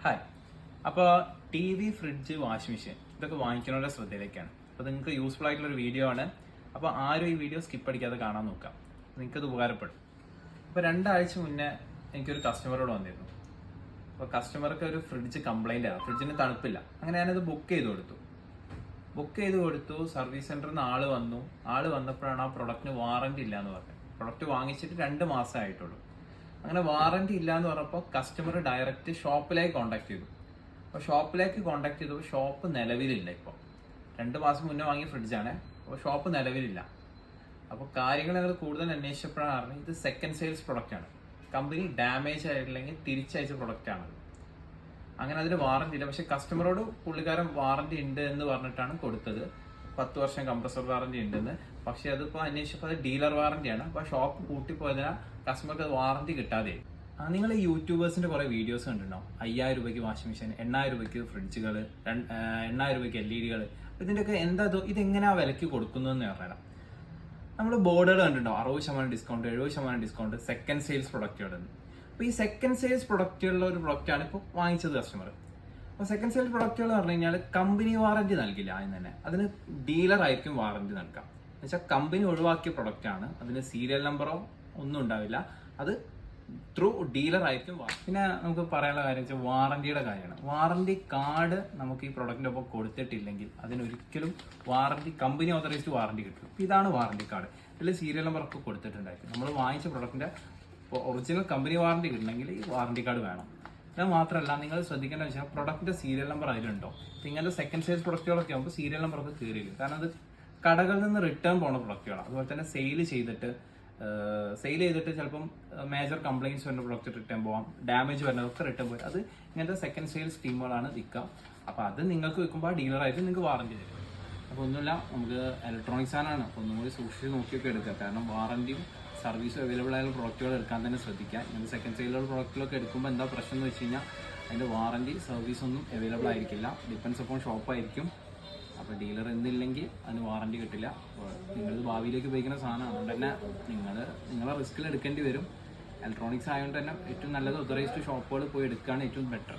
Hi. അപ്പോൾ T V, fridge, washing machine ഇതൊക്കെ വാങ്ങിക്കുന്നവരുടെ ശ്രദ്ധയിലേക്കാണ്. അപ്പോൾ നിങ്ങൾക്ക് യൂസ്ഫുൾ ആയിട്ടുള്ള ഒരു വീഡിയോ ആണ്. അപ്പോൾ ആരും ഈ വീഡിയോ സ്കിപ്പ് അടിക്കാതെ കാണാൻ നോക്കാം. നിങ്ങൾക്കത് ഉപകാരപ്പെടും. അപ്പോൾ 2 ആഴ്ച മുന്നേ എനിക്കൊരു കസ്റ്റമറോട് വന്നിരുന്നു. അപ്പോൾ കസ്റ്റമർക്ക് ഒരു ഫ്രിഡ്ജ് കംപ്ലൈൻ്റ് ആണ്, ഫ്രിഡ്ജിന് തണുപ്പില്ല. അങ്ങനെ ഞാനത് ബുക്ക് ചെയ്ത് കൊടുത്തു. സർവീസ് സെന്ററിൽ നിന്ന് ആള് വന്നപ്പോഴാണ് ആ പ്രൊഡക്റ്റിന് വാറന്റി ഇല്ല എന്ന് പറഞ്ഞത്. പ്രൊഡക്റ്റ് വാങ്ങിച്ചിട്ട് 2 മാസമേ ആയിട്ടുള്ളൂ. അങ്ങനെ വാറന്റി ഇല്ല എന്ന് പറഞ്ഞപ്പോൾ കസ്റ്റമർ ഡയറക്റ്റ് ഷോപ്പിലേക്ക് കോൺടാക്ട് ചെയ്തു. അപ്പോൾ ഷോപ്പിലേക്ക് കോൺടാക്ട് ചെയ്തപ്പോൾ ഷോപ്പ് നിലവിലില്ല. ഇപ്പോൾ 2 മാസം മുന്നേ വാങ്ങിയ ഫ്രിഡ്ജാണ്. അപ്പോൾ ഷോപ്പ് നിലവിലില്ല. അപ്പോൾ കാര്യങ്ങൾ ഞങ്ങൾ കൂടുതൽ അന്വേഷിച്ചപ്പോഴാണ് അറിഞ്ഞത് ഇത് സെക്കൻഡ് സെയിൽസ് പ്രൊഡക്റ്റ് ആണ്. കമ്പനി ഡാമേജ് ആയിട്ടില്ലെങ്കിൽ തിരിച്ചയച്ച പ്രൊഡക്റ്റ് ആണ്. അങ്ങനെ അതിന് വാറന്റി ഇല്ല. പക്ഷെ കസ്റ്റമറോട് പുള്ളിക്കാരൻ വാറന്റി ഉണ്ട് എന്ന് പറഞ്ഞിട്ടാണ് കൊടുത്തത്. 10 വർഷം കംപ്രസർ വാറന്റി ഉണ്ടെന്ന്. പക്ഷെ അതിപ്പോൾ അന്വേഷിച്ചപ്പോൾ അത് ഡീലർ വാറന്റിയാണ്. അപ്പോൾ ഷോപ്പ് പൂട്ടിപ്പോയതിനാൽ കസ്റ്റമർക്ക് അത് വാറന്റി കിട്ടാതെ. നിങ്ങൾ യൂട്യൂബേഴ്സിന്റെ കുറെ വീഡിയോസ് കണ്ടിട്ടുണ്ടാവും. 5000 രൂപയ്ക്ക് വാഷിംഗ് മെഷീൻ, 8000 രൂപയ്ക്ക് ഫ്രിഡ്ജുകൾ, 8000 രൂപയ്ക്ക് LED. ഇതിന്റെയൊക്കെ എന്താ ഇതെങ്ങനെയാ വിലക്ക് കൊടുക്കുന്നതെന്ന് പറഞ്ഞാൽ നമ്മൾ ബോർഡുകൾ കണ്ടിട്ടുണ്ടാവും. 60% ഡിസ്കൗണ്ട്, 70% ഡിസ്കൗണ്ട്, സെക്കൻഡ് സെയിൽസ് പ്രൊഡക്റ്റുകൾ. അപ്പോൾ ഈ സെക്കൻഡ് സെയിൽസ് പ്രൊഡക്റ്റുകളുടെ ഒരു പ്രൊഡക്റ്റാണ് ഇപ്പോൾ വാങ്ങിച്ചത് കസ്റ്റമർ. അപ്പോൾ സെക്കൻഡ് സെയിൽസ് പ്രൊഡക്റ്റുകൾ എന്ന് പറഞ്ഞു കഴിഞ്ഞാൽ കമ്പനി വാറന്റി നൽകില്ല. ആദ്യം തന്നെ അതിന് ഡീലർ ആയിരിക്കും വാറന്റി നൽകാം. എന്നുവെച്ചാൽ കമ്പനി ഒഴിവാക്കിയ പ്രൊഡക്റ്റ് ആണ്. അതിന് സീരിയൽ നമ്പറോ ഒന്നും ഉണ്ടാവില്ല. അത് ത്രൂ ഡീലർ ആയിരിക്കും. പിന്നെ നമുക്ക് പറയാനുള്ള കാര്യം വെച്ചാൽ വാറന്റിയുടെ കാര്യമാണ്. വാറന്റി കാർഡ് നമുക്ക് ഈ പ്രൊഡക്റ്റിന്റെ ഒപ്പം കൊടുത്തിട്ടില്ലെങ്കിൽ അതിനൊരിക്കലും വാറന്റി, കമ്പനി ഓതറൈസ്ഡ് വാറന്റി കിട്ടും. ഇതാണ് വാറന്റി കാർഡ്. ഇതിൽ സീരിയൽ നമ്പർ ഒക്കെ കൊടുത്തിട്ടുണ്ടായിരിക്കും. നമ്മൾ വാങ്ങിച്ച പ്രൊഡക്റ്റിന്റെ ഒറിജിനൽ കമ്പനി വാറന്റി കിട്ടണമെങ്കിൽ ഈ വാറന്റി കാർഡ് വേണം. അത് മാത്രമല്ല, നിങ്ങൾ ശ്രദ്ധിക്കേണ്ട വെച്ചാൽ പ്രൊഡക്റ്റിന്റെ സീരിയൽ നമ്പർ അതിലുണ്ടോ. ഇങ്ങനത്തെ സെക്കൻഡ് സെയിൽസ് പ്രൊഡക്റ്റുകളൊക്കെ ആകുമ്പോൾ സീരിയൽ നമ്പർ ഒക്കെ കയറിയില്ല. കാരണം അത് കടകളിൽ നിന്ന് റിട്ടേൺ പോകുന്ന പ്രൊഡക്റ്റുകളാണ്. അതുപോലെ തന്നെ സെയിൽ ചെയ്തിട്ട് ചിലപ്പം മേജർ കംപ്ലൈൻറ്റ്സ് വരുന്ന പ്രൊഡക്റ്റ് റിട്ടേൺ പോകാം, ഡാമേജ് വരുന്നതൊക്കെ റിട്ടേൺ പോയി. അത് ഇങ്ങനത്തെ സെക്കൻഡ് സെയിൽസ് സ്കീമുകളാണ് വിൽക്കുക. അപ്പോൾ അത് നിങ്ങൾക്ക് വിൽക്കുമ്പോൾ ഡീലറായിട്ട് നിങ്ങൾക്ക് വാറന്റി തരും. അപ്പോൾ ഒന്നുമില്ല, നമുക്ക് ഇലക്ട്രോണിക്സ് സാധനമാണ്. അപ്പോൾ ഒന്നും കൂടി സൂക്ഷിച്ച് നോക്കിയൊക്കെ എടുക്കുക. കാരണം വാറന്റിയും സർവീസും അവൈലബിൾ ആയുള്ള പ്രൊഡക്റ്റുകൾ എടുക്കാൻ തന്നെ ശ്രദ്ധിക്കുക. ഇങ്ങനത്തെ സെക്കൻഡ് സെയിലുള്ള പ്രൊഡക്റ്റുകളൊക്കെ എടുക്കുമ്പോൾ എന്താ പ്രശ്നം എന്ന് വെച്ച് കഴിഞ്ഞാൽ അതിൻ്റെ വാറന്റി, സർവീസ് ഒന്നും അവൈലബിൾ ആയിരിക്കില്ല. ഡിപ്പെൻസ് അപ്പോൾ ഷോപ്പായിരിക്കും. അപ്പോൾ ഡീലർ എന്നില്ലെങ്കിൽ അതിന് വാറന്റി കിട്ടില്ല. നിങ്ങളിത് ഭാവിയിലേക്ക് ഉപയോഗിക്കുന്ന സാധനം. അതുകൊണ്ട് തന്നെ നിങ്ങളെ റിസ്കിൽ എടുക്കേണ്ടി വരും. ഇലക്ട്രോണിക്സ് ആയതുകൊണ്ട് തന്നെ ഏറ്റവും നല്ലത് ഓതറൈസ്ഡ് ഷോപ്പുകൾ പോയി എടുക്കുകയാണ് ഏറ്റവും ബെറ്റർ.